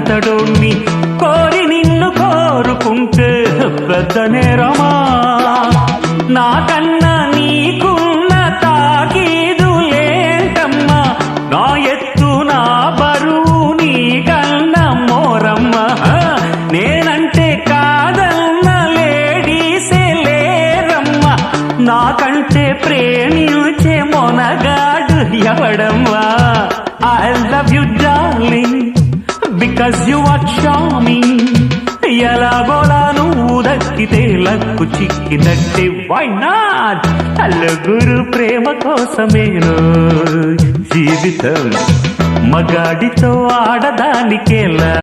నేనంతడోణ్ణి కోరి నిన్ను కోరుకుంటే పెద్ద నేరమా? నాకన్నా నీకున్న తాకీదులేంటమ్మా? నా ఎత్తు నా బరువు నీకన్నా మోరమ్మా. నేనంటే కాదన్న లేడీసే లేరమ్మా. నాకంటే ప్రేమించే Monagadu ఎవడమ్మా? I love you darling because you are charming. ఎలాగోలా నువ్వు దక్కితే లక్కు చిక్కినట్టే. why not? నలుగురు ప్రేమ కోసమేను జీవితం, మగాడితో ఆడదానికేలా.